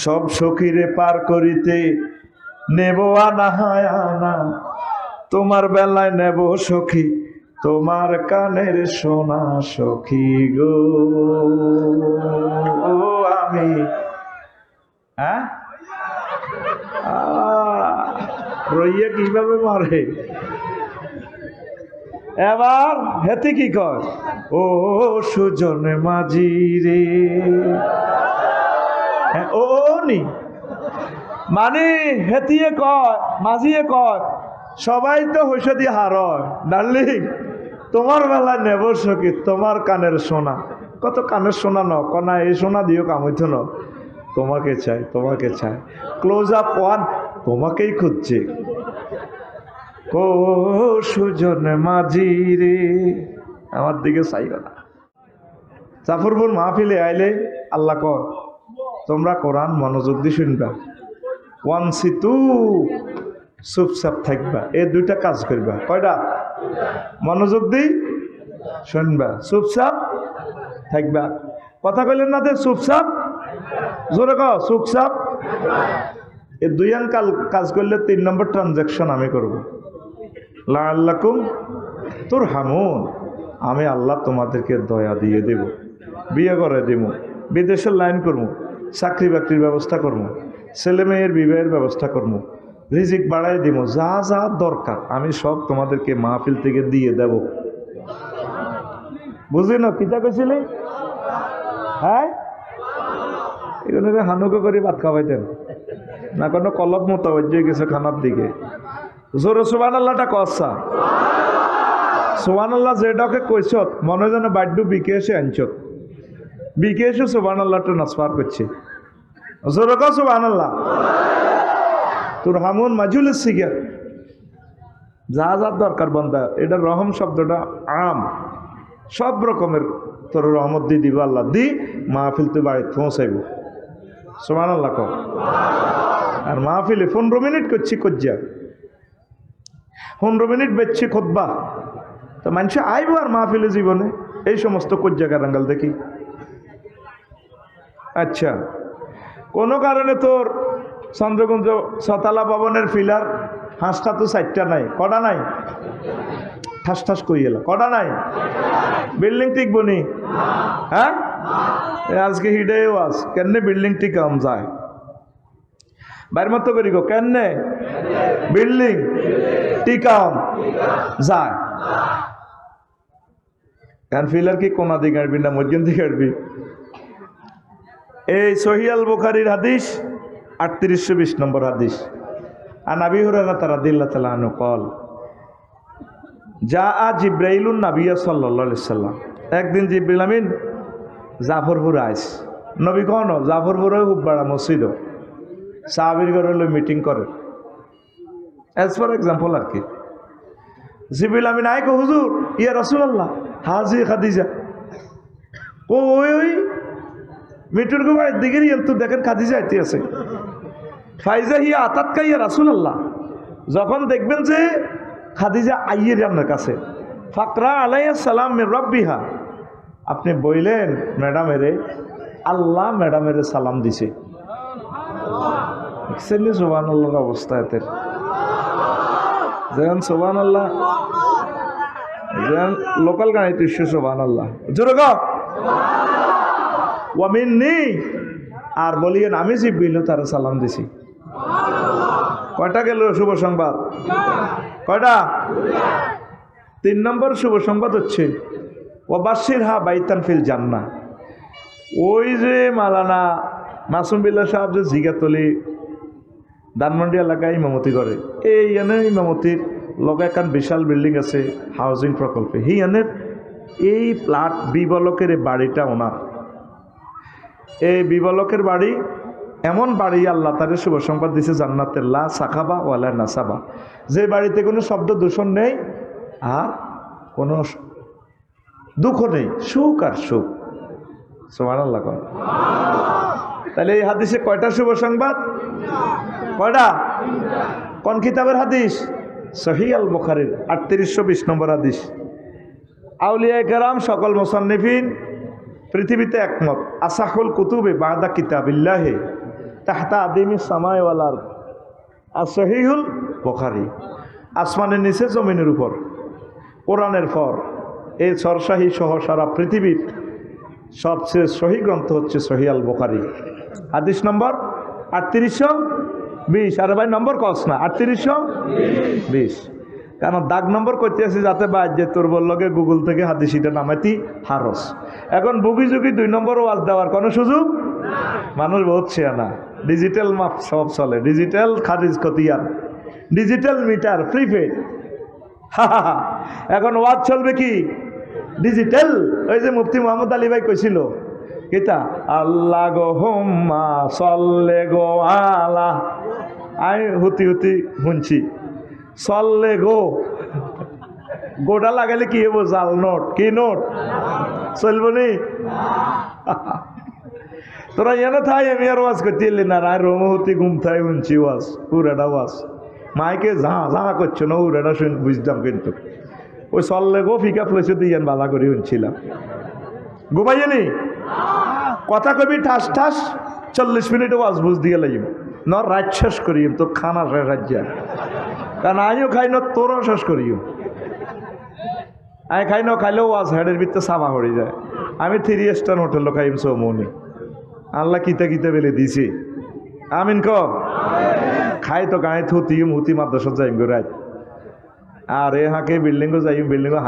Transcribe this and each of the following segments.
সব সখীরে পার করিতে নেব আনা হায় আনা, তোমার বেলায় নেব সখী তোমার কানের সোনা সখী গো। ও আমি রইয়া কিভাবে মারে। এবার হেতে কি কয়, ও সুজন মাঝি রে, ও নি মানে হেতিয়ে কয় মাঝিয়ে কয় সবাই তো হইসা দিয়ে হার ডার্লিং তোমার বেলা নেব সখী তোমার কানের সোনা। কত কানের সোনা ন কনা এই সোনা দিও কাম হইতো ন, তোমাকে চাই তোমাকে চাই। ক্লোজ আপ ওয়ান, তোমাকেই খুঁজছে। ও সুজন মাঝি রে, আমার দিকে চাইও না। জাফরপুর মাহফিলে আইলে আল্লাহ কর তোমরা কোরআন মনোযোগ দিয়ে শুনবা, ওয়ানসিতু চুপচাপ থাকবা, এই দুইটা কাজ করবা। কয়টা? মনোযোগ দিই শুনবা, চুপচাপ থাকবা। কথা কইলেন না, চুপচাপ জোরে কও চুপচাপ। এই দুইয়ান কাজ করলে 3 নম্বর ট্রানজাকশন আমি করব। লাআল্লাকুম তুরহামুন, আমি আল্লাহ তোমাদেরকে দয়া দিয়ে দেব, বিয়ে করে দেব, বিদেশের লাইন করবো, চাকরি বাকরির ব্যবস্থা করবো, ছেলে মেয়ের বিবাহের ব্যবস্থা করবো, রিজিক বাড়াই দিব, যা যা দরকার আমি সব তোমাদেরকে মাহফিল থেকে দিয়ে দেব। বুঝলি না কিতা কইছিলি? হ্যাঁ, এগুলো হানুকে করে ভাত খাওয়াইতেন না, কোনো কলব মতো হয়ে গেছে খানার দিকে। জোরে সুবহানাল্লাহটা কসা। সুবহানাল্লাহ যেটাকে কইছত মনে যেন বাড্ডু বিকে এসে আনছত, বিকে এসে সুবহানাল্লাহটা নাসফার করছে। জোরে কও সুবহানাল্লাহ। তোর হামুন মাজুলের শিখে যা যা দরকার বান্দা, এটা রহম শব্দটা আম, সব রকমের তোর রহমত দিয়ে দিব আল্লাহ, দি মাহফিল তুই বাড়ি পৌঁছাইব। সুবহানাল্লাহ কও। আর মাহফিলে 15 মিনিট করছি কজ্জা, 15 মিনিট বেচছি খুতবা, তো মানুষ আইব আর মাহফিলে জীবনে এই সমস্ত কজ্জা কারাঙ্গাল দেখি। আচ্ছা, কোনো কারণে তোর চন্দ্রকুঞ্জ ছতলা ভবনের ফিলার 5টা তো 4টা নাই, কটা নাই? ঠাস ঠাস কই এলা, কটা নাই? বিল্ডিং টিকবো নি? হ্যাঁ, আজকে হিডেও আস কেন বিল্ডিং টিকাম যায় বাইর মতো করি গো, কেন বিল্ডিং টিকাম যায়? কারণ ফিলার কি কোনা দিকে আসবি না মধ্যম দিকে আসবি? এই সহিহ আল বুখারীর হাদিস 3820 নম্বর হাদিস। আন আবি হুরায়রা রাদিয়াল্লাহু তাআলা আনহু قال জাআ জিবরাইলুন নবী সাল্লাল্লাহু আলাইহি সাল্লাম, একদিন জিবরিল আমিন জাফরপুর আইস। নবী কোন জাফরপুরে খুব বড় মসজিদ, সাহাবীর ঘরে হলো মিটিং করে। অ্যাজ ফর এক্সাম্পল আর কি, জিবরিল আমিন আয় কো হুজুর ইয়া রাসূলুল্লাহ হাজি খাদিজা। ওই মিটুর গোবাড়ির দিকে তো দেখেন খাদিজা আইতে আছে। ফাইজা হিয়া আতাতকা ইয়া রাসূলুল্লাহ, যখন দেখবেন যে খাদিজা আইয়ে আপনার কাছে, ফাকরা আলাইহিস সালাম মির রাব্বিহা, আপনি বললেন ম্যাডামেরে আল্লাহ ম্যাডামেরে সালাম দিছে। সুবহানাল্লাহর অবস্থা এতে যেন সুবহানাল্লাহ যেন লোকাল গাড়িতে সুবহানাল্লাহ জোরে গো ওয়া মিন্নি, আর বলিয়েন আমি জিবরিল তারা সালাম দিছি। কয়টা গেল শুভ সংবাদ? কয়টা? 3 নম্বর শুভ সংবাদ হচ্ছে ওয়াবাশশিরহা বাইতান ফিল জান্নাহ। ওই যে মালানা মাসুম বিল্লাহ সাহেব যে জিগাতলি ধানমন্ডি এলাকায় ইমামতি করে, এই এনে ইমামতির লগে একটা বিশাল বিল্ডিং আছে হাউজিং প্রকল্পে, হি এনের এই প্লাট বিবলকের বাড়িটা ওনার। এই বিবলকের বাড়ি এমন বাড়ি আল্লাহ তাদের শুভ সংবাদ দিছে জান্নাতের, লা সাখাবা ওয়ালা নাসাবা, যে বাড়িতে কোনো শব্দ দূষণ নেই আর কোনো দুঃখ নেই, সুখ আর সুখ। সুবহানাল্লাহ। তাহলে এই হাদিসে কয়টা শুভ সংবাদ? কয়টা? কোন কিতাবের হাদিস? সহিহ আল বুখারীর 3820 নম্বর হাদিস। আউলিয়া কেরাম সকল মুসান্নিফিন পৃথিবীতে একমত, আসাহুল কুতুবে বাদা কিতাবিল্লাহি, তাহতা আদিমি সামাই ওয়াল আরদ। আর সহিহুল বুখারী, আসমানের নিচে জমিনের উপর কোরআনের পর এই সরসাহি সহ সারা পৃথিবীর সবচেয়ে সহি গ্রন্থ হচ্ছে সহিহ আল বুখারী। হাদিস নম্বর 3820। আরে ভাই নম্বর কস না, 3820। কারণ দাগ নম্বর করতে আছে যাতে বা যে তোর বললগে গুগল থেকে হাদিসিটা নামাইতি হারস। এখন বুগি যুগি 2 নম্বর ওয়াজ দেওয়ার কোনো সুযোগ মানুষ বহুত না। ডিজিটাল মাপ সব চলে, ডিজিটাল খারিজ খতিয়ান, ডিজিটাল মিটার, প্রিপেড। এখন ওয়াজ চলবে কি ডিজিটাল। ওই যে মুফতি মোহাম্মদ আলী ভাই কইছিল কিতা আল্লাহ গো হুম্মা সল্লে গো আলা, আমি হুতি হুতি শুনছি সল্লে গো, গোটা লাগালে কি হবো? জাল নোট। কি নোট চলব নি? তোরা এনে থাই আমি আর ওয়াজ করতে এলি না, রায় রমহতি ঘুম থাই শুনছি ওয়াজ, পুরাটা ওয়াজ মাইকে যা করছো না উড়াটা শুন বুঝতাম, কিন্তু ওই চললে গো ফিকা ফ্লেসে দিয়ে বালা করে শুনছিলাম। ঘুমাইয়ে নি কথা কবি ঠাস ঠাস 40 মিনিটে ওয়াজ বুঝ দিয়ে লাগবে ন, রাত শেষ করিম তো খানা শেষ রাজ্যা, কারণ আমিও খাই না তোরও শেষ করিও। আমি খাই না, খাইলেও ওয়াজ হেডের ভিতরে সামা হয়ে যায়। আমি 3 স্টার হোটেল খাইম সৌমনি, আল্লাহ কিতা কিতা বেলে দিছে। আমিন ক খাই তো গায়ে থুতিম হুতি মাদ্রাসা যাইম গো রাত, আর এ হাঁকে বিল্ডিংও যাইম, বিল্ডিংও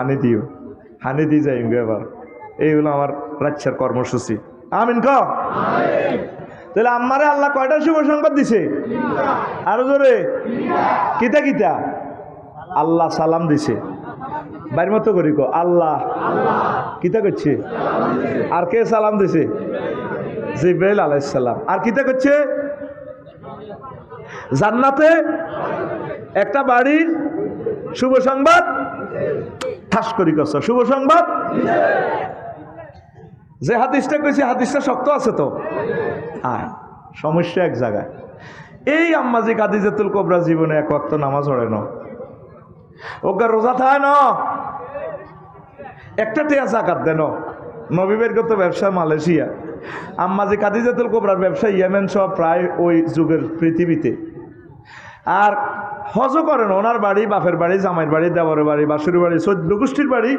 হানি দিয়ে যাইম গো। এবার এইগুলো আমার রাজ্যের কর্মসূচি। আমিন ক। তাহলে আমারে আল্লাহ কয়টা শুভ সংবাদ দিছে? আরো জোরে কিতা কিতা? আল্লাহ সালাম দিছে, বাইর মতো করি কো আল্লাহ কিতা করছে। আর কে সালাম দিছে? জিবরাইল আলাইহিস সালাম। আর কিতা করছে? জান্নাতে একটা বাড়ির শুভ সংবাদ ঠাস করি কছ, শুভ সংবাদ। যে হাদিসটা কইছি হাদিসটা শক্ত আছে তো। সমস্যা এক জায়গায়, এই আম্মাজি খাদিজাতুল কুবরা জীবনে 1 ওয়াক্ত নামাজ পড়ে না, ওকে রোজা থাকে না, একটা টিয়া জাকাত দেন। নবীবের গত ব্যবসা মালয়েশিয়া, আম্মাজি খাদিজাতুল কুবরার ব্যবসা ইয়েমেন সহ প্রায় ওই যুগের পৃথিবীতে। আর হজও করেন, ওনার বাড়ি, বাপের বাড়ি, জামাইয়ের বাড়ি, দেবরের বাড়ি, বাসুরের বাড়ি, 14 গোষ্ঠীর বাড়ি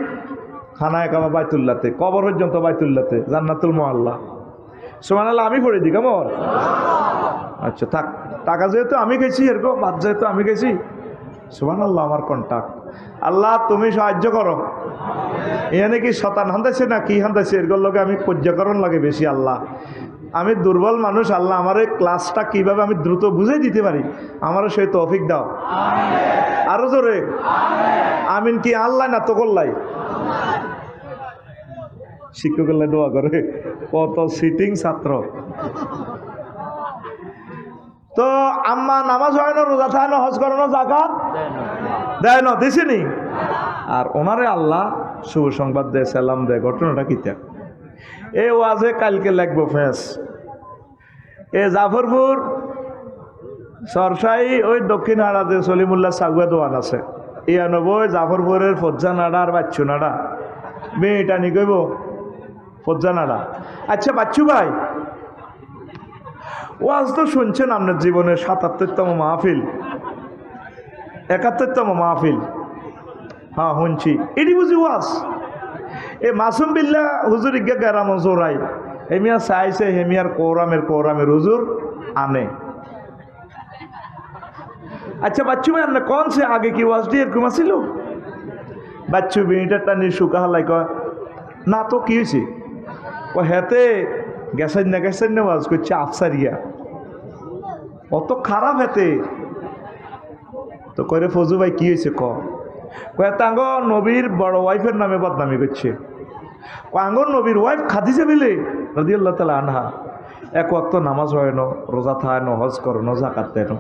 খানা একামা বাইতুল্লাতে, কবর পর্যন্ত বাইতুল্লাতে, জান্নাতুল মুআল্লা। সুবহানাল্লাহ। আমি পড়ে দিই কেমন? আচ্ছা থাক, টাকা যেহেতু আমি গেছি, এরকম বাদ যেহেতু আমি গেছি, সুবহানাল্লাহ আমার কন্টাক্ট। আল্লাহ তুমি সাহায্য করো। এখানে কি শতান হান্দাইছে না কি হান্দাইছে, এরকম লোকে আমি পর্যাকরণ লাগে বেশি। আল্লাহ আমি দুর্বল মানুষ, আল্লাহ আমার এই ক্লাসটা কিভাবে আমি দ্রুত বুঝে দিতে পারি, আমারও সেই তৌফিক দাও। আরো জোরে আমিন। কি আল্লাহ না তো করলাই? শিক্ষকের দোয়া করে, কত সিটিং ছাত্র। তো আম্মা নামাজ হয় না, রোজা থাকে না, হজ করে না, জাকাত দেয় না, দিছেনি। আর ওনারে আল্লাহ শুভ সংবাদ দেয়, সালাম দেয়। ঘটনাটা কিতা? এ ওয়াজে কালকে লাগবো ফেস। এ জাফরপুর সরসাই ওই দক্ষিণ হাড়াতে সলিমুল্লাহ সাগুয়া দোয়ান আছে, ৯৯ জাফরপুরের ফজ্জা নাড়া আর বাচ্চু নাড়া, মেয়েটা নি কইব ফজ্জা নাড়া। আচ্ছা বাচ্চু ভাই, ওয়াজ তো শুনছেন আপনার জীবনের ৭৭তম মাহফিল, ৭১তম মাহফিল। হ্যাঁ শুনছি, এটি বুঝি ওয়াজ। এ মাসুম বিল্লাহ হুজুর ইজ্ঞা গেরাম জোরাই হেমিয়া চাইছে, হেমিয়ার কৌরামের হুজুর আনে। আচ্ছা বাচ্চু ভাই আপনি কোন সে আগে কি ওয়াজটি এরকম আসিল? বাচ্চু বিনিটারটা নিয়ে শুকা হালাই কয় না তো কি হয়েছে, ও হেতে গেছেন না ওয়াজ করছে আফসারিয়া, অত খারাপ হেতে। তো কয়ে ফজু ভাই কি হয়েছে কয়ে তাঙ্গ নবীর বড় ওয়াইফের নামে বদনামি করছে। আঙ্গর নবীর ওয়াইফ খাদিজা বিলে রাদিয়াল্লাহু তাআলা আনহা 1 ওয়াক্ত নামাজ হয় না, রোজা থাকে না, হজ করে না, যাকাত দেয় না।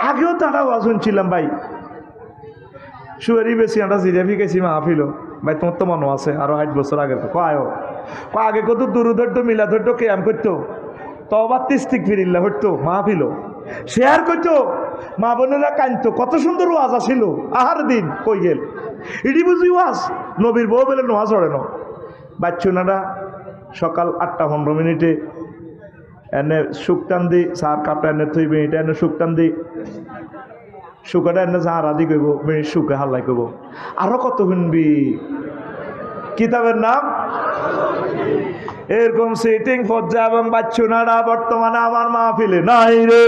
আগেও তারা ওয়াজ শুনছিলাম ভাই, সুয়ারি বেশি আমরা জিরাফি গেছি মাহফিল ভাই, তোমার তো মনে আছে আরো 8 বছর আগে। আগে কত দুরুদর্দ মিলাদর্দ কেয়াম করতো, তওবাত ইস্তিগফারিল্লাহ হতো, মাহফিল শেয়ার করতো, মা বোনেরা কাঁদতো, কত সুন্দর ওয়াজ ছিল। আহার দিন কই গেল? এটি বুঝি ওয়াজ? নবীর বউ বলে নোয়াজ পড়ে না। বাচ্চুনারা সকাল 8টা 15 মিনিটে এনে শুকটান দি চার কাপটা এনে থইবি এটা এনে শুকটান দি শুকাটা এনে চা রাধি কইব শুকে হাল্লাই কইব আরো কত শুনবি কিতাবের নাম এরকম সিটিং ফজ্জা এবং বাচ্চুনারা বর্তমানে আমার মাহফিলে নাই রে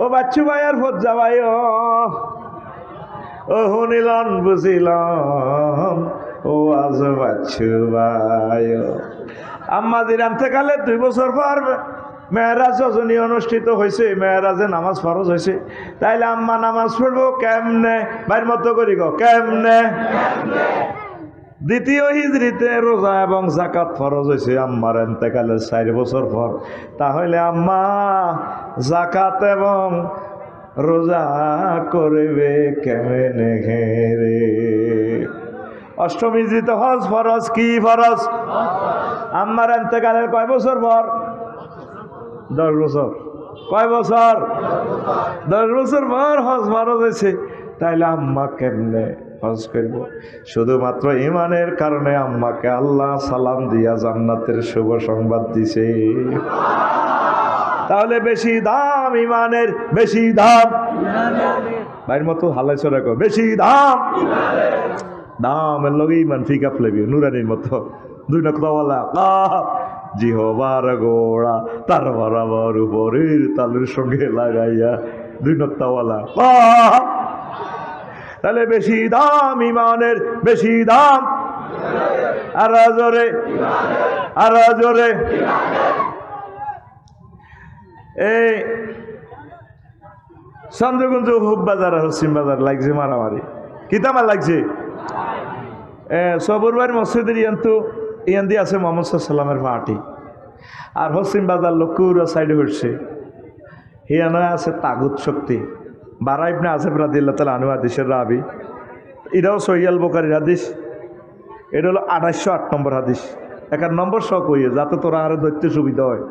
ও বাচ্চু ভাই আর ফজ্জা ভাই ও শুনিলন বুঝিলাম ও আজ বাচ্চু ভাই আম্মা দিরামতে কালে 2 বছর পর মেয়েরাজ রজনী অনুষ্ঠিত হয়েছে মেয়েরাজে নামাজ ফরজ হয়েছে তাইলে আম্মা নামাজ পড়বো কেমনে বাইর মতো করি গো কেমনে দ্বিতীয় হিজরিতে রোজা এবং যাকাত ফরজ হয়েছে আম্মার এন্তেকালের 4 বছর পর তাহলে আম্মা যাকাত এবং রোজা করবে কেমনে ঘেরে অষ্টম হিজরিতে হজ ফরজ কি ফরজ আম্মার এন্তেকালের কয় বছর পর 10 বছর কয় বছর 10 বছর পর হজ ফরজ হয়েছে তাইলে আম্মা কেমনে হজ করব শুধুমাত্র ইমানের কারণে আম্মাকে আল্লাহ সালাম দিয়া জান্নাতের শুভ সংবাদ দিছে তাহলে বেশি দাম ইমানের বেশি দাম ভাইয়ের মতো হালাই চড়া কো বেশি দাম দামের লগে ইমান ফিকা ফেলবি নুরানির মতো 2 নকতাওয়ালা জিহবার গোড়া তার বরাবর উপরের তালের সঙ্গে লাগাইয়া 2 নকতাওয়ালা তাহলে বেশি দাম ইমানের বেশি দাম আর জোরে এই চন্দ্রগঞ্জ হুব বাজার আর হসিম বাজার লাগছে মারামারি কিতামার লাগছে সবরবার মসজিদের ইয়ান দিয়ে আছে মোহাম্মদ সাল্লামের পার্টি আর হসিম বাজার লক্ষ্মীর সাইডে হচ্ছে হিয়ানো আছে তাগুত শক্তি বারা ইবনে আসিফ রাদিয়াল্লাহু তাআলা আনহু হাদিসের রাবি এটাও সহিহ আল বুখারীর হাদিস এটা হলো 2808 নম্বর হাদিস একার নম্বর সব কইয়ে যাতে তোরা আরো ধরতে সুবিধা হয়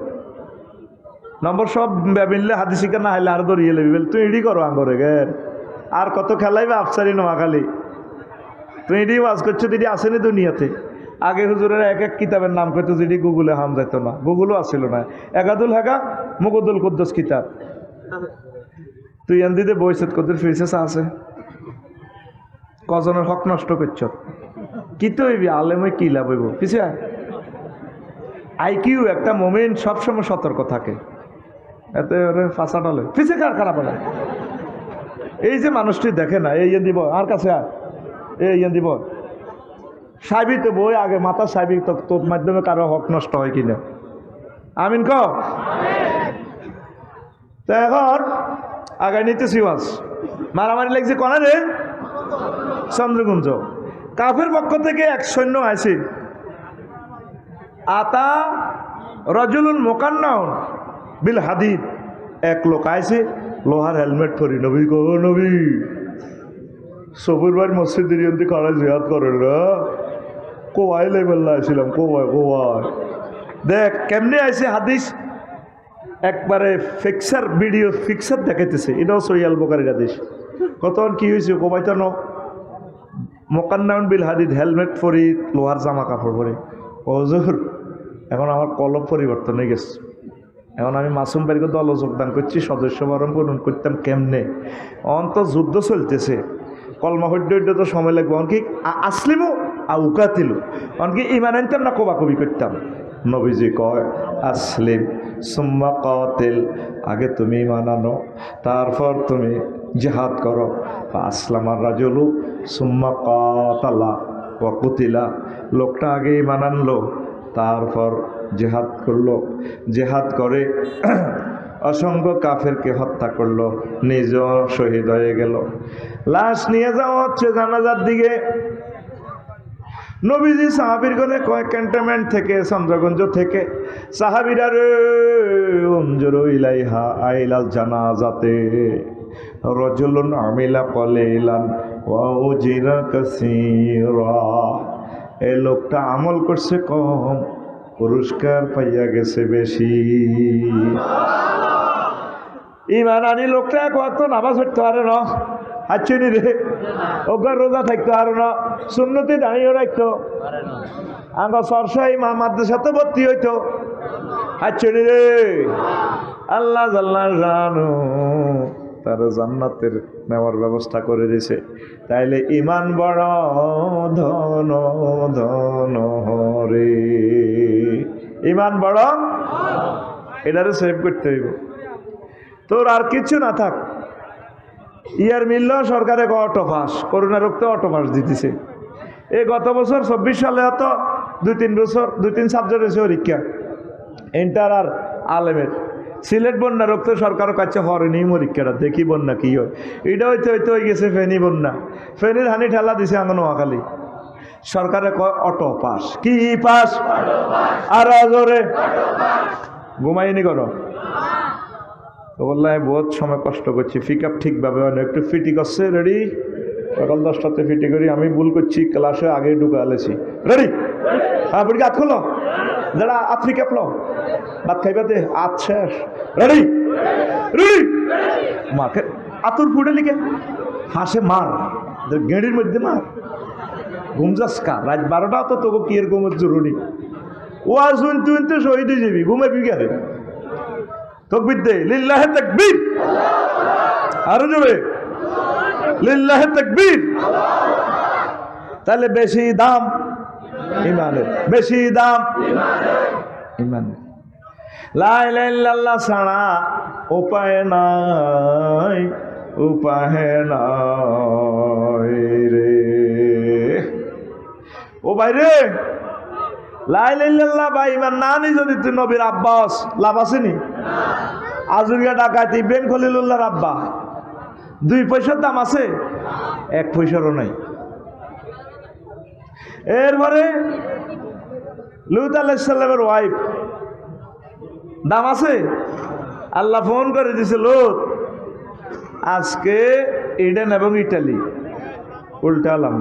নম্বর সব মিললে হাদিস শিখা না হইলে আরো ধরিয়ে লেবি তুই ইডি করো আঙ্গরে গের আর কত খেলাইবে আফসারি নোয়াখালী তুই ইডি ওয়াজ করছো দিদি আসেনি দুনিয়াতে আগে হুজুরের এক এক কিতাবের নাম করতো যেটি গুগলে হাম যাইতো না গুগলও আসছিল না একাদুল হেগা মুকুদুল কুদ্দুস কিতাব তুই এনদিতে বইসেত কদুর ফিরসেস আছে কজনের হক নষ্ট করছ কি তো হইবি আলেমে কি লাভ হইব পিছে আইকিউ একটা মোমেন্ট সবসময় সতর্ক থাকে এতে ফাঁসা ডালে পিছে কার খারাপ হয় এই যে মানুষটি দেখে না এই দিব আর কাছে আর এই দিব সাইবিতে বই আগে মাথা সাইবি তোর মাধ্যমে কারো হক নষ্ট হয় কিনা আমিন ক তো এখন আগায় নিতেছি ওয়াজ মারামারি লাগছে কনা রে চন্দ্রগুঞ্জ কাফের পক্ষ থেকে এক সৈন্য আছে আতা রজুলুন মোকান্নাউন বিল হাদিদ এক লোক আইছে লোহার হেলমেট পরি নবী গো নবী সবুর ভাই মসজিদের ইয়ন্তি কারা জিহাদ করেন না কোয়াই লেভেল আসছিলাম কোয়াই দেখ কেমনে আইছে হাদিস একবারে ফিক্সার ভিডিও ফিক্সার দেখাইতেছে এটাও সহিহ আল বুখারীর হাদিস কতক্ষণ কি হয়েছে কোবাইতো ন মোকান্নাউন বিল হাদিদ হেলমেট পরি লোহার জামা কাপড় পরে হুজুর এখন আমার কলব পরিবর্তন হয়ে গেছে এখন আমি মাসুম বাড়িকে দলে যোগদান করছি সদস্য বরণ পূরণ করতাম কেমনে অন্ত যুদ্ধ চলতেছে কলমা হইড তো সময় লাগবে অনকি আসলিমও উকাতিল অনকি ইমান আনতাম না কবাকবি করতাম নবীজি কয় আসলিম সুম্মা কাতিল আগে তুমি ইমান আনো তারপর তুমি জিহাদ করো আসলামার রাজুলু সুম্মা কাতালা ওয়া কুতিলা লোকটা আগে ইমান আনলো তারপর জেহাদ করলো জেহাদ করে অসংখ্য কাফেরকে হত্যা করলো নিজেও শহীদ হয়ে গেল লাশ নিয়ে যাওয়া হচ্ছে জানাজার দিকে নবীজি সাহাবীর গনে কয় ক্যান্টনমেন্ট থেকে চন্দ্রগঞ্জ থেকে সাহাবীরা রে উনজুরু ইলাইহা আইলাল জানাজাতে রাজুলুন আমিলা কলিলান ওয়া উজিরা কাসীরা এই লোকটা আমল করছে কম পুরস্কার পাইয়া গেছে বেশি ইমান আনি লোকটা কত নামাজ পড়তে পারে না হাঁচছে নি রে ওগর রোজা থাকতো আর না সুন্নতি দাঁড়িয়ে রাখতো আঙ্গ সরসাই মাদ্রাসাতে ভর্তি হইতো হাঁচছে নি রে আল্লাহ জাল্লাহ জানো তারা জান্নাতের নেওয়ার ব্যবস্থা করে দিয়েছে। তাইলে ইমান বড় ধন ধন রে, ইমান বড়, এটারে সেভ করতে হইব। তোর আর কিছু না থাক, ইয়ার মিলল সরকারে অটো পাস, করোনা রোগতে অটো পাস দিতেছে। এই গত বছর 24 সালে হতো 2-3 সাবজেক্ট হয়েছে পরীক্ষা, ইন্টার আর আলেমের। সিলেট বন্যা রক্ত সরকারও কাছে হরেনি পরীক্ষাটা, দেখি বন্যা কি হয়। এটা হইতে হইতে হয়ে গেছে ফেনী বন্যা, ফেনীর হানি ঠেলা দিছে আঙ্গন নোয়াখালী। সরকারে কয় অটো পাস, কি পাস, আর জোরে ঘুমাইনি করো তো বললাম বহুত সময় কষ্ট করছি, পিক আপ ঠিকভাবে হয় না, একটু ফিটি করছে। রেডি, সকাল 10টাতে ফিটি করি, আমি ভুল করছি, ক্লাসে আগে ঢুকে আলেছি। রেডি, হ্যাঁ বুড়ি হাত খোলো, যারা আত্রি কাঁপলো ভাত খাইবাতে আত শেষ। রেডি রেডি, মাকে আতুর ফুটে লিখে হাসে মার, গেঁড়ির মধ্যে মার, ঘুম যাস কা রাত 12টা তো তোকে কি এর ঘুমের জরুরি। ও আর শুনতে শহীদ হয়ে যাবি, ঘুমে বিঘারে তকবীর দে, লিল্লাহে তাকবীর, আরো জোরে লিল্লাহে তাকবীর। তাহলে বেশি দাম ইমানের, বেশি দাম ইমানের। লা ইলাহা ইল্লাল্লাহ ছাড়া উপায় নাই, উপায় নাই রে। ও ভাই রে, লা ইলাহা ইল্লাল্লাহ ভাই ইমান না নি যদি তুই নবীর আব্বাস, লাভ আছে নি? আজুরিয়া ডাকাতি ইব্রাহিম খলিলুল্লাহর আব্বা, 2 পয়সার দাম আছে? 1 পয়সারও নাই। এরপরে লূত আলাইহিস সালামের ওয়াইফ, দাম আছে? আল্লাহ ফোন করে দিছে, লূত আজকে ইডেন এবং ইটালি উল্টালাম,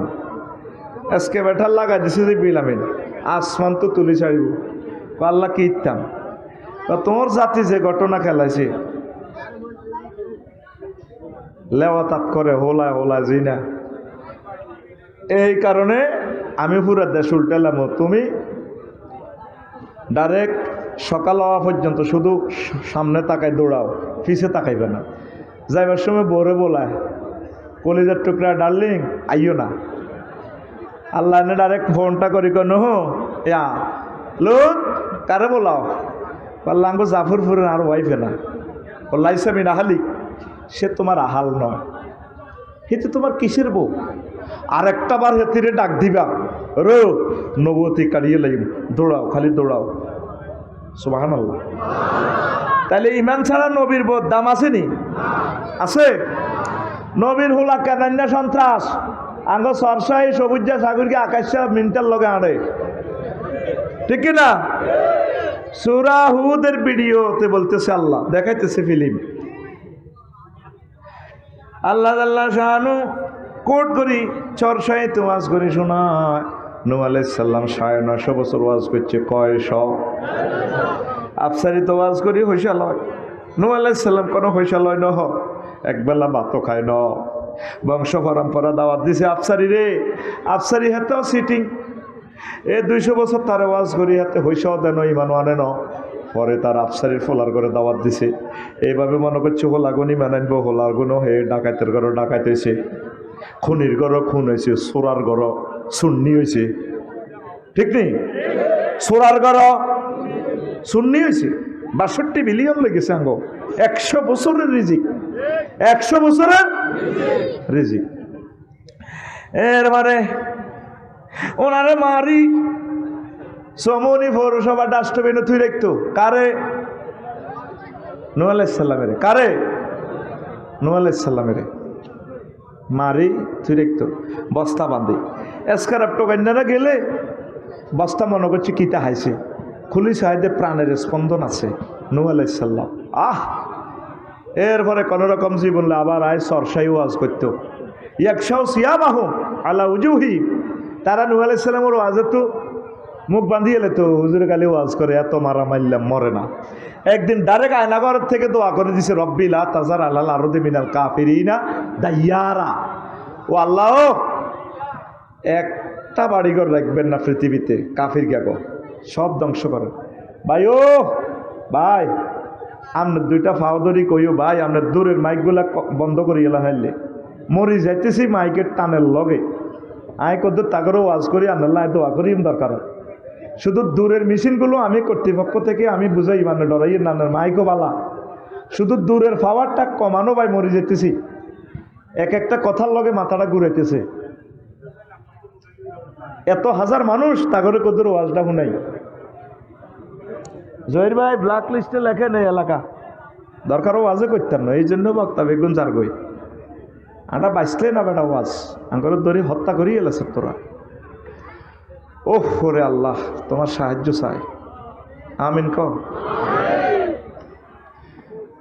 আজকে বেঠার লাগা দিছে যে বিলামিন আসমান তো তুলি ছাড়িব। আল্লাহ কি ইত্তাম, তোমার জাতি যে ঘটনা খেলাইছে লেওয়া তাত করে হোলা হোলা জি না, এই কারণে আমি পুরা দেশ উল্টালাম। তুমি ডাইরেক্ট সকাল হওয়া পর্যন্ত শুধু সামনে তাকায় দৌড়াও, পিছে তাকাইবে না। যাইবার সময় বরে বলায় কলিজার টুকরা ডার্লিং আইও না। আল্লাহ এনে ডাইরেক্ট ফোনটা করি কেন ইয়া লুত কারে বলাও, পাল্লা আঙ্গো জাফরপুরের আর ওয়াইফে না, বললাইছে আমি রাহালি, সে তোমার আহাল নয়, হেতে তোমার কিসের বউ? আর একটা বার হেতিরে ডাক দিবা, রো নবতী কাড়িয়ে লাগবে, দৌড়াও, খালি দৌড়াও। সুবহানাল্লাহ। তাহলে ইমান ছাড়া নবীর বোধ দাম আসেনি? আছে। নবীর হুলা কেদান্যা সন্ত্রাস আঙ্গ সরসাই সবুজা সাগরকে আকাশে মিন্টার লগে আড়ে, ঠিক না? সূরা হুদের ভিডিওতে বলতেছে, আল্লাহ দেখাইতেছে ফিল্ম, আল্লাহ আল্লাহ শাহানু কোট করি চরসাই তো ওয়াজ করি শোনায়। নূহ আলাইহিস সালাম 950 বছর ওয়াজ করছে, কয়শ আফসারি তো ওয়াজ করি হইসা লয়। নূহ আলাইহিস সালাম কোনো হইসা লয় নহ, একবেলা ভাতও খায় ন, বংশ পরম্পরা দাওয়াত দিছে আফসারি রে। আফসারি হাতেও সিটিং, 200 বছর তার ওয়াজ করি হাতে হইসাও দেন, ইমানও আনে ন। পরে তার আফসারির ফোলার করে দাওয়াত দিছে, এইভাবে মনে করছে হোলাগুনি মানাইব, হোলার গুণও হে ডাকাতের ঘরও ডাকাত হয়েছে, খুনির ঘরও খুন হয়েছে, সোরার ঘরও সুন্নি হয়েছে, ঠিক নেই? সোরার ঘরও সুন্নি হয়েছে। 62 বিলিয়ন লেগেছে আঙ্গ, 100 বছরের রিজিক, 100 বছরের রিজিক। এর মানে ওনারে মারি সমনি পৌরসভা ডাস্টবিনে তুই রাখতো কারে? নূহ আলাইহিস সালামের। কারে? নূহ আলাইহিস সালামের মারি তুই রাখতো বস্তা বাঁধি। এসকার টোকান্যারা গেলে বস্তা মনে করছে কিতা হাইছে, খুলি সাহেদে প্রাণের স্পন্দন আছে। নূহ আলাইহিস সালাম এরপরে কোনোরকম জীবন আবার আয় সরসাই ওয়াজ করতো, ইয়াকশাও সিয়াবাহুম আলা উজুহি। তারা নূহ আলাইহিস সালামের ওয়াজে তো মুখ বাঁধিয়ে এলে তো হুজুরে কালি ওয়াজ করে, এত মারা মারলাম মরে না। একদিন ডাইরেক্ট আয়নাঘর থেকে দোয়া করে দিছে, রব্বি লা তাজার আলাল আরদি মিনাল কাফিরিনা দাইয়ারা। ও আল্লাহ, একটা বাড়িঘর রাখবেন না পৃথিবীতে, কাফির গেগো সব ধ্বংস করেন। ভাই ও ভাই, আপনার দুইটা ফাওদরি কইও ভাই, আপনার দূরের মাইকগুলা বন্ধ করি এলা হাইলে মরি যাইতেছি মাইকের টানের লগে। আয় কত তাগরও ওয়াজ করি, আল্লাহ দোয়া করি দরকার। শুধু দূরের মেশিনগুলো আমি কর্তৃপক্ষ থেকে আমি বুঝাই, মানে ডরাই নানের মাইকও বালা, শুধু দূরের পাওয়ারটা কমানো ভাই, মরি যেতেছি। এক একটা কথার লগে মাথাটা ঘুরাইতেছে। এত হাজার মানুষ তাগরে কদর ওয়াজটা শুনাই। জহির ভাই ব্ল্যাক লিস্টে লেখে নেই এলাকা, দরকারও ওয়াজে করতাম না, এই জন্য বক্তা বেগুন চার গই আটা বাঁচলে না বেটা ওয়াজ আঙ্কর ধরে হত্যা করিয়ে এলেছে তোরা। ওহ রে আল্লাহ, তোমার সাহায্য চাই, আমিন ক।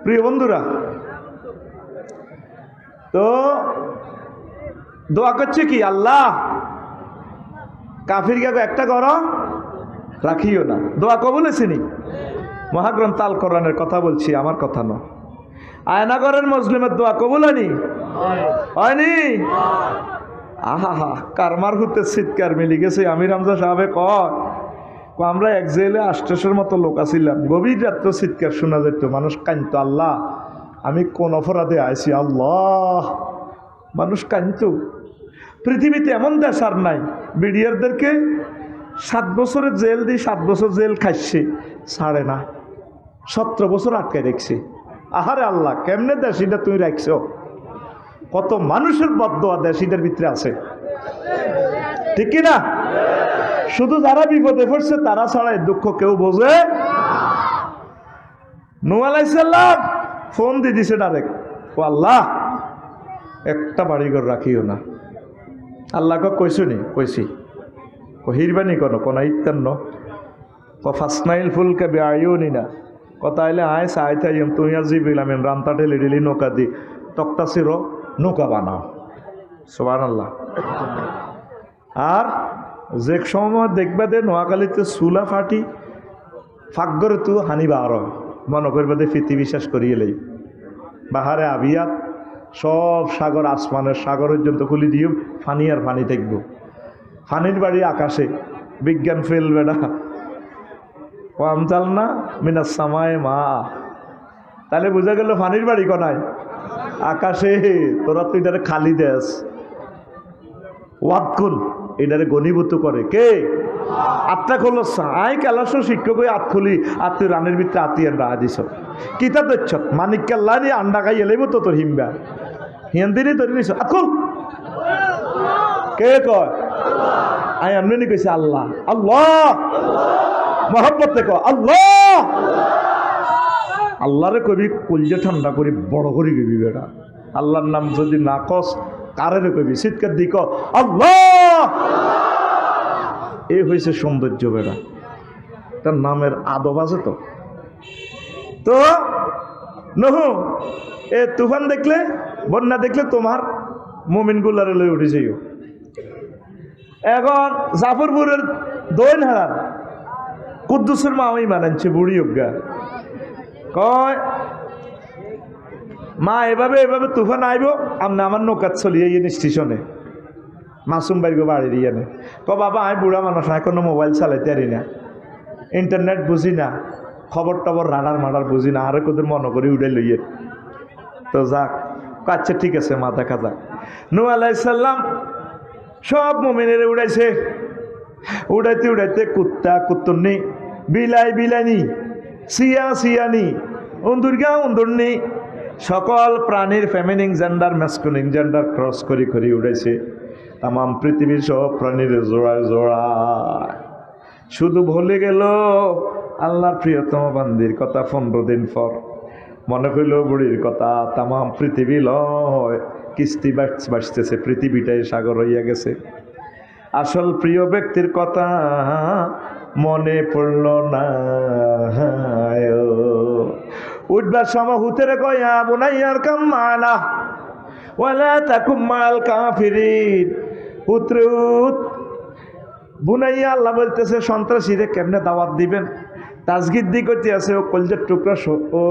প্রিয় বন্ধুরা, তো দোয়া করছে কি, আল্লাহ কাফির গাবে একটা করো রাখিও না। দোয়া কবুল হয়েছেনি? মহাগ্রন্থ আল কোরআনের কথা বলছি, আমার কথা নয়। আয়নাগরের মুসলিমের দোয়া কবুল হয়নি? হয়নি? আহা হা, কারমার হতে চিৎকার মিলি গেছে। আমির হামজা সাহেবে কয়, আমরা এক জেলে ৮০০ মতো লোক আছিলাম, গভীর রাত্রে চিৎকার শোনা যেত, মানুষ কাঁদতো, আল্লাহ আমি কোন অপরাধে আইছি আল্লাহ। মানুষ কাঁদতো। পৃথিবীতে এমন দেশ আর নাই, বিডিআরদেরকে 7 বছরের জেল দিয়ে 7 বছর জেল খাইছে, ছাড়ে না, 17 বছর আটকে রেখছে। আহারে আল্লাহ, কেমনে দেশিটা তুমি রাখছো? কত মানুষের বদদোয়া দেশিদের ভিতরে আছে, ঠিক কি না? শুধু যারা বিপদে পড়ছে তারা ছাড়া দুঃখ কেউ বোঝে। নূহ আলাইহিস সালাম ফোন দিয়ে দিছে ডাইরেক্ট, ও আল্লাহ একটা বাড়িঘর রাখিও না। আল্লাহকে কইছো নি? কইছি। হিরবানি কোনো কোন ইত্যান্ন ফাসনাইল ফুলকে বেআইও নি না কথা এলে আয় চাই থাই তুই আর জিবিল আমি রান্তা ঢেলে ঢেলি নৌকা দি তক্তা ছিল নৌকা বানাও। সুবহানাল্লাহ। আর যে সময় দেখবা দে নোয়াখালীতে চুলা ফাটি ফাঁকগরে তু হানিবা আর মনে করবা দে ফিতি বিশ্বাস করিয়ে লাই বাহারে আবিয়াত সব সাগর, আসমানের সাগরের জন্য খুলি দিও, ফানি আর ফানি দেখব। ফানির বাড়ি আকাশে, বিজ্ঞান ফেল বেড়া ওয়ামজাল না মিনাস সামায়ে মা। তাহলে বোঝা গেল ফানির বাড়ি কনায়? আকাশে। তোরা তো এটারে খালি দেশ ওয়াদকুল, এটারে গণীভূত করে কে? আত্মা খোলো আই কেলাস শিক্ষক ওই আত খুলি আর তুই রানের ভিতরে আতিয়ার রাহা দিছ কিতা দেখছ মানিক কেল্লা নিয়ে আন্ডা খাই এলেব তো তোর হিমবা হিয়ান দিনই ধরে নিছ আকুল কে কয়? আই এমনি কইছে আল্লাহ। আল্লাহ মহব্বতে ক আল্লাহ। আল্লাহরে কবি কলজে ঠান্ডা করি বড় করি কবি বেটা। আল্লাহর নাম যদি না কস কারের কবি চিৎকার দিক আল্লাহ। এই হয়েছে সৌন্দর্য বেড়া, তার নামের আদব আছে। তো তো নহু এ তুফান দেখলে বন্যা দেখলে তোমার মুমিন গুলারে লই উঠে যাইও। এখন জাফরপুরের দইন হারান কুদ্দুসের মা ওই মানাচ্ছে বুড়ি অজ্ঞা কয় মা এভাবে এভাবে তুফান আইব আপনি আমার নৌকাত চলিয়ে ইয়ে স্টেশনে মাসুম বাইগো বাড়ি দিয়ে নে ক বাবা আমি বুড়া মানুষ এখনো মোবাইল চালাইতে পারি না, ইন্টারনেট বুঝি না, খবর টবর রাডার মাডার বুঝি না, আরে কোদের মনে করি উড়ে লইয়ে। তো যাক আচ্ছা ঠিক আছে মা দেখা যাক। নূহ আলাইহিস সালাম সব মুমিনের উড়াইছে, উড়াইতে উড়াইতে কুত্তা কুত্তরনি, বিলাই বিলাইনি, সিয়া সিয়ানি, উন্দুরগা উন্দুরনি, সকল প্রাণীর feminine gender masculine gender cross করি করি উড়াইছে তাম পৃথিবীর সব প্রাণীর জোড়ায় জোড়ায়। শুধু ভুলে গেল আল্লাহর প্রিয়তম বান্দির কথা। 15 দিন পর মনে করিল বুড়ির কথা। তাম পৃথিবী লয় কিস্তি বাঁচতেছে, পৃথিবীটাই সাগর হইয়া গেছে। আসল প্রিয় ব্যক্তির কথা মনে পড়ল না। উঠবার সময় হুতেরে কয়া বুনাইয়ার কাম মালা ওয়ালা তাকুম মাল কাফিরিন। পুত্রে বুনাইয়া আল্লাহ বলতেছে সন্ত্রাসীরে কেমনে দাওয়াত দিবেন? তাজগিদ দি করতে আছে ও কলজার টুকরা, ও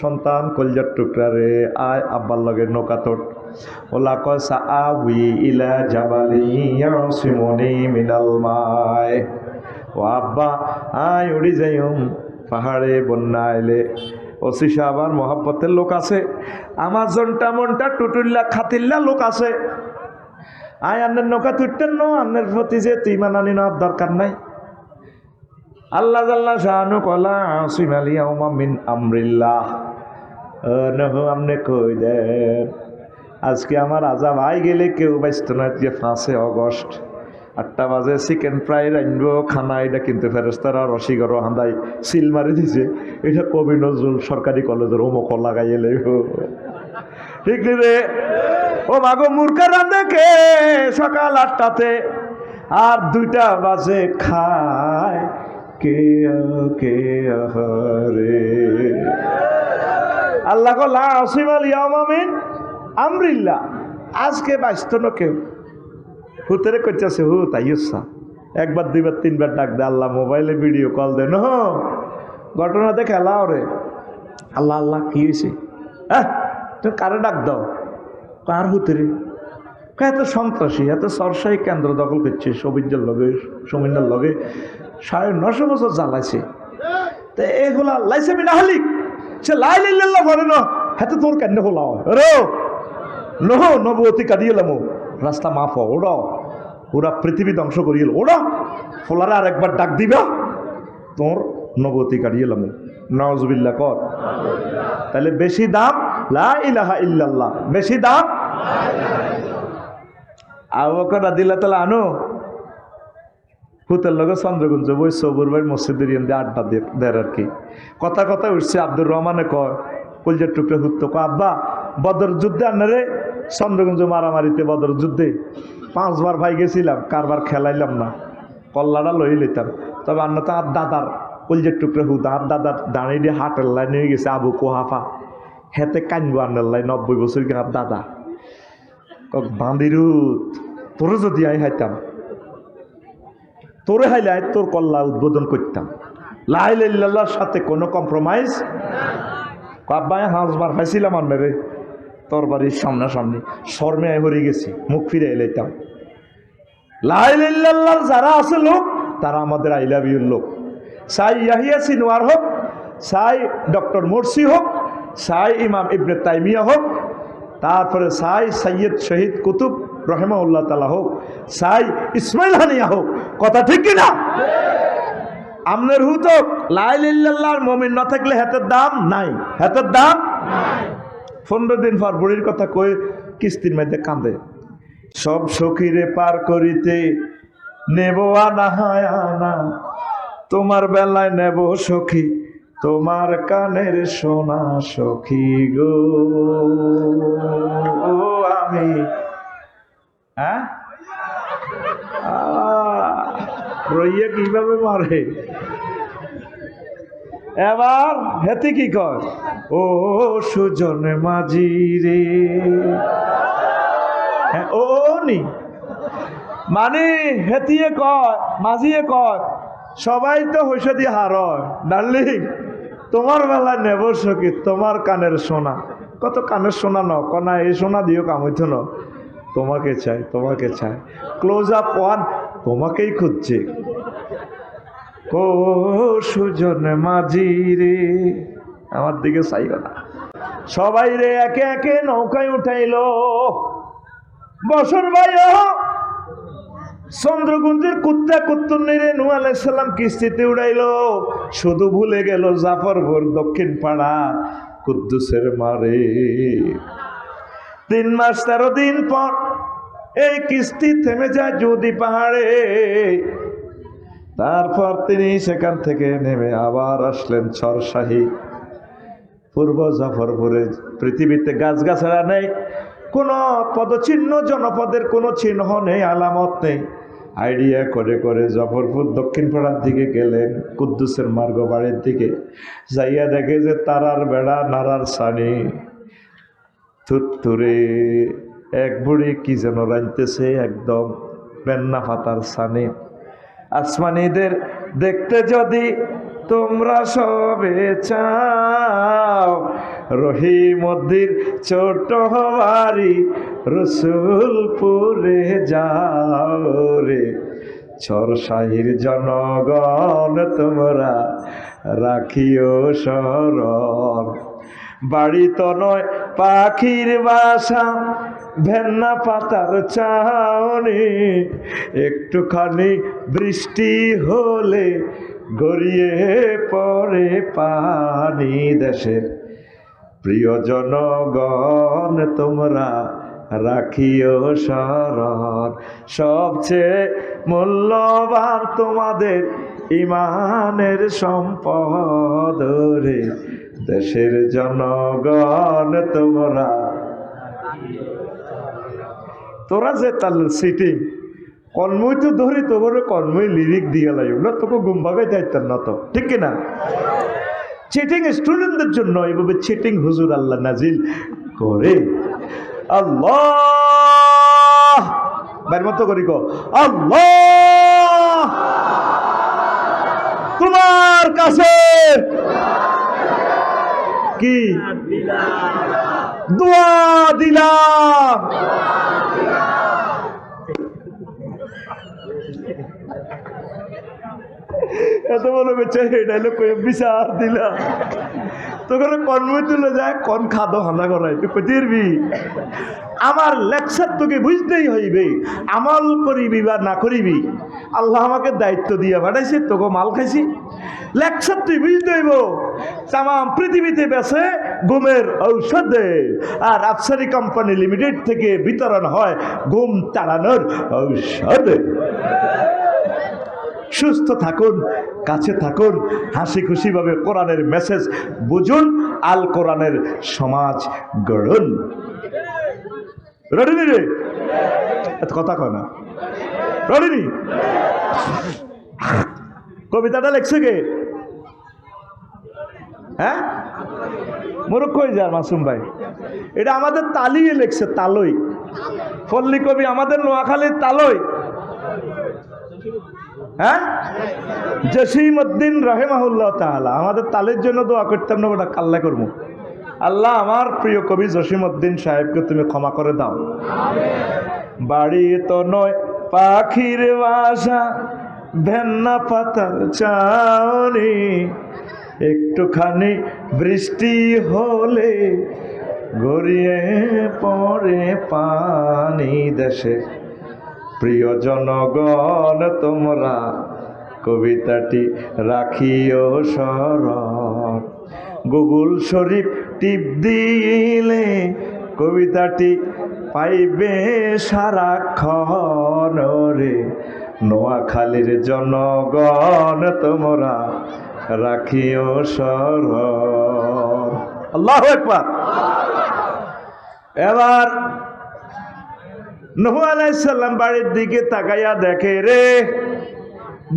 সন্তান কলজার টুকরা রে আয় আব্বার লগে নৌকা তোট। ওলা কয় সাআবি ইলা জাবালি ইয়াসিমুনি মিনাল মাই। ও আব্বা আই উড়ি যাইম পাহাড়ে বন্যা আইলে। ওসি সাহেব আর মহাব্বতের লোক আছে, আমার জনটা মনটা টুটুল্লা খাতিল্লা লোক আছে। আয় আন্নের নৌকা তুইতেন ন, আন্নের প্রতি যে তুই মানানি নেওয়ার দরকার নাই। আল্লাহ জাল্লা শাহানু কলা আসিম আলী আউমা মিন আমরিল্লাহ। নহ আমনে কই দেন আজকে আমার আজাব আই গেলে কেউ বাঁচত না। যে 5 আগস্ট 8টা বাজে চিকেন ফ্রাই রাইনব খানা, এটা কিন্তু ফেরেস্তারা রসিগর হান্দাই সিল মারি দিছে। এটা কবি নজরুল সরকারি কলেজের অমুক লাগাই এলে ঠিক রে। ও মাগো মূর্খা রান্ধে কে সকাল 8টাতে আর 2টা বাজে খায় কে কে রে। আল্লাহ লা আসিম আল ইয়াউমা মিন আমরিল্লাহ। আজকে বাঁচত না কেউ। হুতেরে করতেছে হু তাইসা 1বার 2বার 3বার ডাক দে, আল্লাহ মোবাইলে ভিডিও কল দেন ঘটনাতে খেলাও রে। আল্লাহ আল্লাহ কি হয়েছে? হ্যাঁ তুমি কারে ডাক দাও? কার হুতেরে? এত সন্ত্রাসী, এত সরসাই কেন্দ্র দখল করছে সবিজের লগে সমিনার লগে 950 বছর জ্বালাইছে। তো এগুলা লাইছে মিনা হালিক সে লাইল্লাহ বলে না হাতে তোর কেন হলা রে নবতী কাঁদিয়েলাম রাস্তা মাফ ওড়াও, ওরা পৃথিবী ধ্বংস করিয়ে ওড়া ফোলারে আর একবার ডাক দিবা তোর নবতী কাটিয়েলাম। নাউজুবিল্লাহ কর। তাহলে বেশি দাম লা ইলাহা ইল্লাল্লাহ, বেশি দাম। আবু বকর রাদিয়াল্লাহু তাআলা আনহু হুতের লগে চন্দ্রগঞ্জ বই সবুর ভাই মসজিদের ইন্দে আড্ডা দেয় আর কি। কথা কথা উঠছে। আব্দুর রহমানে কয় কলজার টুকরে হুত্ত কয় আব্বা বদর যুদ্ধে আনারে চন্দ্রগঞ্জ মারামারিতে বদর যুদ্ধে 5 বার ভাই গেছিলাম, কারবার খেলাইলাম না, কল্লাটা লই লইতাম। তবে আন্ন তো আর দাদার কলজার টুকরে হুত আর দাদার দাঁড়িয়ে দিয়ে হাটের লাই নিয়ে গেছে আবু কোহাফা হেতে কানবো আন্নার লাই 90 বছর আর দাদা বান্দিরুত তোরে যদি আমি হাইতাম তোরে হাইলে তোর কল্লা উদ্বোধন করতাম। লা ইলাহা ইল্লাল্লাহর সাথে কোনো কম্প্রোমাইজ। আব্বাই 5 বার খাইছিলাম আন্নারে তোর বাড়ির সামনাসামনি শর্মে হরে গেছি, মুখ ফিরে এলাইতাম। লা ইলাহা ইল্লাল্লাহর যারা আছে লোক তারা আমাদের আই লাভ ইউর লোক। সাই ইয়াহিয়া সিনওয়ার হোক, সাই ডক্টর মোরসি হোক, সাই ইমাম ইবনে তাইমিয়া হোক, তারপরে সাই সৈয়দ শহীদ কুতুব রহিমাহুল্লাহ তাআলা হোক, সাই ইসমাইল হানিয়া হোক। কথা ঠিক কিনা? আমনের হুত লা ইলাহা ইল্লাল্লাহর মুমিন না থাকলে হাতের দাম নাই, হাতের দাম নাই। 15 দিন পর বুড়ির কথা কই কিস্তির মধ্যে কাঁদে। সব সখীরে পার করিতে নেব আনা হায়ানা, তোমার বেলায় নেব সখী তোমার কানের সোনা সখী গো। ও আমি রইয়া কিভাবে মারে এবার হেতে কি কয় ও সুজন মাঝি রে। ও নি মানে হেতিয়ে কয় মাঝিয়ে কয় সবাই তো হইস দিয়ে হার ডার্লিং তোমার বেলা নেব সখী তোমার কানের সোনা। কত কানের সোনা ন কনা এই সোনা দিও কাম হইতো ন, তোমাকে চাই তোমাকে চাই। ক্লোজ আপ ওয়ান তোমাকেই খুঁজছে। ও সুজন মাঝি রে আমার দিকে চাইও না। সবাই রে একে একে নৌকায় উঠাইলো। বছর ভাই চন্দ্রগুঞ্জের কুত্তা কুত্তুন্নিরে নূহ আলাইহিস সালাম কিস্তিতে উড়াইলো। শুধু ভুলে গেল জাফরপুর দক্ষিণ পাড়া কুদ্দুসের মারে। 3 মাস 13 দিন পর এই কিস্তি থেমে যায় যদি পাহাড়ে। তারপর তিনি সেখান থেকে নেমে আবার আসলেন সরসাহি পূর্ব জাফরপুরে। পৃথিবীতে গাছগাছাড়া নেই, কোনো পদচিহ্ন জনপদের কোনো চিহ্ন নেই, আলামত নেই। আইডিয়া করে করে জাফরপুর দক্ষিণ পাড়ার দিকে গেলেন, কুদ্দুসের মার্গ বাড়ির দিকে যাইয়া দেখে যে তারার বেড়া নারার সানি থুরথুরে এক বুড়ি কি যেন রাঁধতেছে, একদম বেন্না পাতার সানি। আসমানিদের দেখতে যদি তোমরা সবে চাও রহিমদ্দির ছোট বাড়ি রসুলপুরে যাও রে, সরসাহির জনগণ তোমরা রাখিও স্মরণ। বাড়ি তো নয় পাখির বাসা, ভেন্না পাতার চাউনি, একটুখানি বৃষ্টি হলে গড়িয়ে পড়ে পানি। দেশের প্রিয় জনগণ তোমরা রাখিও স্মরণ। সবচেয়ে মূল্যবান তোমাদের ইমানের সম্পদ রে, দেশের জনগণ তোমরা। তোরা যে তার সিটিং কর্মই তো ধরি, তোর কর্মই লিরিক দিয়ে লাগবে না, তোকে ঘুম ভাবে দায়িত্ব না তো, ঠিক কিনা? চিটিং স্টুডেন্টদের জন্য এভাবে চিটিং হুজুর আল্লাহ নাজিল করে। আল্লাহ বাইর মতো করি গো, আল্লাহ তোমার কাছে কি দোয়া দিলাম। এত বড় বেচে ডাইলগ করে বিচার দিলাম, তোকে কর্মই তুলে যায় কোন খাদ্য হানা করাই তুই কই দিবি। আমার লেকচার তোকে বুঝতেই হইবে, আমল করিবি বা না করিবি। আল্লাহ আমাকে দায়িত্ব দিয়ে পাঠাইছে, তোকে মাল খাইছি, লেকচার তুই বুঝতে হইব। তাম পৃথিবীতে বেছে ঘুমের ঔষধে, আর আফসারি কোম্পানি লিমিটেড থেকে বিতরণ হয় ঘুম তাড়ানোর ঔষধে। সুস্থ থাকুন, কাছে থাকুন, হাসি খুশিভাবে কোরআনের মেসেজ বুঝুন, আল কোরআনের সমাজ গড়ুন। রেডি রে? এত কথা কয় না, রেডি? কবিতাটা লেখছে কে? হ্যাঁ, মোরক কই যার মাসুম ভাই? এটা আমাদের তালিয়ে লেখছে, তালই পল্লী কবি আমাদের নোয়াখালীর তালই। হ্যাঁ, জসিমউদ্দিন রাহিমাহুল্লাহ তাআলা আমাদের তালের জন্য দোয়া করতাম না, ওটা কাল্লা করবো। আল্লাহ আমার প্রিয় কবি জসিমউদ্দিন সাহেবকে তুমি ক্ষমা করে দাও। বাড়ি তো নয় পাখির বাসা, ভেন্না পাতার চাউনি, একটুখানি বৃষ্টি হলে গড়িয়ে পড়ে পানি। দেশে প্রিয় জনগণ তোমরা কবিতাটি রাখিও স্মরণ। গুগল শরীফ টিপ দিলে কবিতাটি পাইবে সারাক্ষণ রে, নোয়াখালীর জনগণ তোমরা রাখিও স্মরণ। আল্লাহু আকবার। এবার নূহ আলাইহিস সালাম বাড়ির দিকে তাকাইয়া দেখে, রে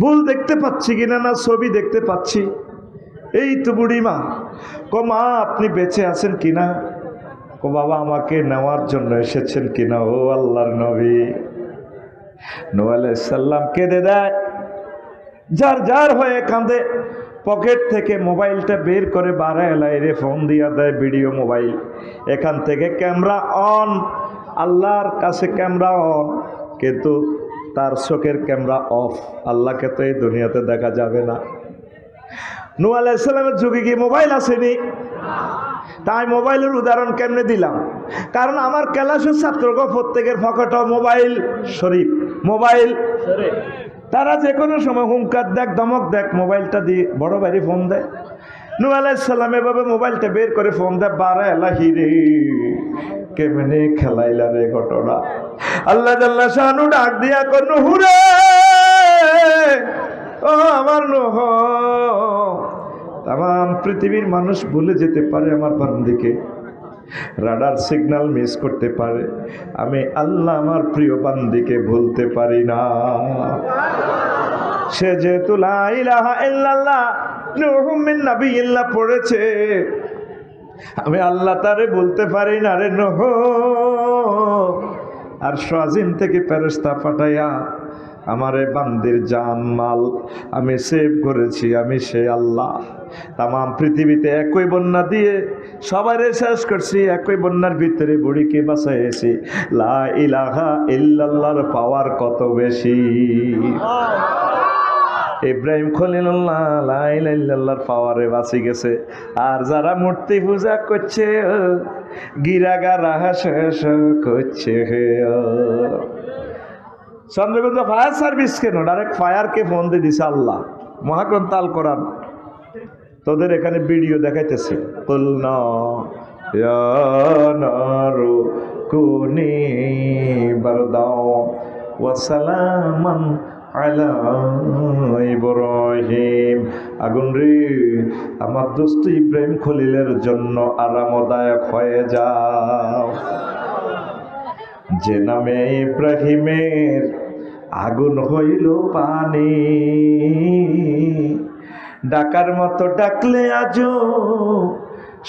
ভুল দেখতে পাচ্ছি কিনা না ছবি দেখতে পাচ্ছি। এই তো বুড়িমা। কো মা আপনি বেঁচে আছেন কিনা? কো বাবা আমাকে নেওয়ার জন্য এসেছেন কিনা? ও আল্লাহর নবী। নূহ আলাইহিস সালাম কেঁদে দেয়, যার যার হয়ে কাঁদে। পকেট থেকে মোবাইলটা বের করে বারাইলে ফোন দিয়া দেয়, ভিডিও মোবাইল। এখান থেকে ক্যামেরা অন, আল্লাহর কাছে ক্যামেরা অন, কিন্তু তার চোখের ক্যামেরা অফ। আল্লাহকে তো এই দুনিয়াতে দেখা যাবে না। নূহ আলাইহিস সালামের যুগে কি মোবাইল আসেনি? তাই মোবাইলের উদাহরণ কেমনে দিলাম, কারণ আমার ক্লাসের ছাত্রকে প্রত্যেকের পকেটে মোবাইল শরীফ, মোবাইল। তারা যে কোনো সময় হুঙ্কার দেখ, ধমক দেখ, মোবাইলটা দিয়ে বড় ভাইরে ফোন দেয়। নূহ আলাইহিস সালাম এভাবে মোবাইলটা বের করে ফোন দেয়, বারা এলাহি রে কেমনে খেলাইলা রে ঘটনা। আল্লাহ জাল্লা শানু ডাক দিয়া কর, নূহ রে ও আমার নূহ, তাম পৃথিবীর মানুষ ভুলে যেতে পারে আমার বান্দিকে, রাডার সিগন্যাল মিস করতে পারে, আমি আল্লাহ আমার প্রিয় বান্দিকে ভুলতে পারি না। সে যেহেতু লা ইলাহা ইল্লাল্লাহ নূহুম মিন নাবিয়্যিল্লাহ পড়েছে, আমি আল্লাহ তারে বলতে পারি না রে নূহ। আর শাজিম থেকে ফেরেশতা পাঠাইয়া আমার এই বান্দির জান মাল আমি সেভ করেছি, আমি সে আল্লাহ। তামাম পৃথিবীতে একই বন্যা দিয়ে সবাইরে শেষ করছি, একই বন্যার ভিতরে বুড়িকে বাঁচাইছি। লা ইলাহা ইল্লাল্লাহর পাওয়ার কত বেশি। ইব্রাহিম খলিলুল্লাহ লা ইলাহা ইল্লাল্লাহর পাওয়ারে বাঁচি গেছে। আর যারা মূর্তি পূজা করছে গিরাগারা শেষ করছে। চন্দ্রগঞ্জ ফায়ার সার্ভিস কেন ডাইরেক্ট ফায়ারকে ফোন দিয়ে দিছে আল্লাহ। মহাগ্রন্থ আল কোরআন তোদের এখানে ভিডিও দেখাইতেছে। কুলনা ইয়া নারু কুনি বারদাও ওয়া সালামান আলা ইব্রাহিম। আগুন রে আমার দোস্ত ইব্রাহিম খলিলের জন্য আরামদায়ক হয়ে যাও। যে নামে ইব্রাহিমের আগুন হইল পানি, ডাকার মতো ডাকলে আজও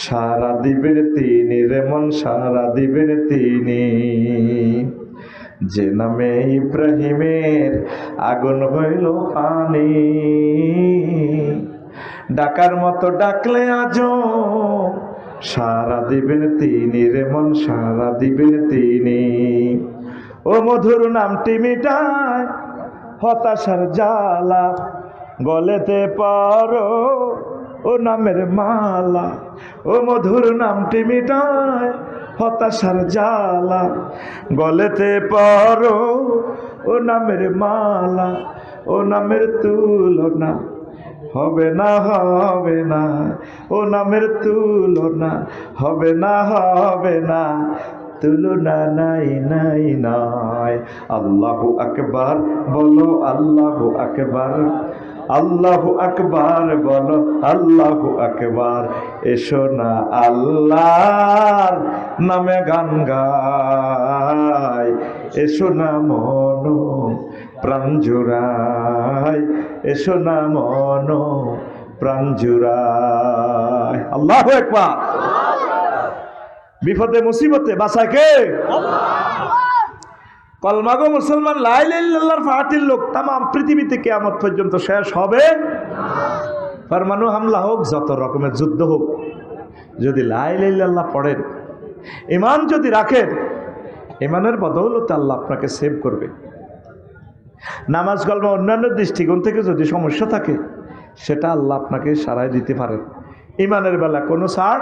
সারা দিবেন তিনি রে মন, সারা দিবেন তিনি। যে নামে ইব্রাহিমের আগুন হইল পানি, ডাকার মতো ডাকলে আজও সারা দিবেন তিনি রে মন, সারা দিবেন তিনি। ও মধুর নামটি মিটায় হতাশার জ্বালা, গলেতে পারো ও নামের মালা। ও মধুর নামটি মিটায় হতাশার জ্বালা, গলেতে পারো ও নামের মালা। ও নামের তুলনা হবে না, হবে না। ও নামের তুলনা হবে না, হবে না। তুলনা নাই নাই নাই। আল্লাহু আকবার বলো, আল্লাহু আকবার, আল্লাহু আকবার বলো, আল্লাহু আকবার। এসো না আল্লাহর নামে গান গাই, এসো না মন প্রাণ জুড়াই, এসো না মন প্রাণ জুড়াই। আল্লাহু আকবার। বিপদে মুসিবতে বাঁচায় কে? কলমাগো মুসলমান লা ইলাহা ইল্লাল্লাহর ফাটির লোক তামাম পৃথিবীতে কিয়ামত পর্যন্ত শেষ হবে। পরমাণু হামলা হোক, যত রকমের যুদ্ধ হোক, যদি লা ইলাহা ইল্লাল্লাহ পড়েন, ঈমান যদি রাখেন, ঈমানের বদৌলতে আল্লাহ আপনাকে সেভ করবে। নামাজ কালমা অন্যান্য দৃষ্টিকোণ থেকে যদি সমস্যা থাকে সেটা আল্লাহ আপনাকে সারাই দিতে পারেন। ঈমানের বেলা কোনো ছাড়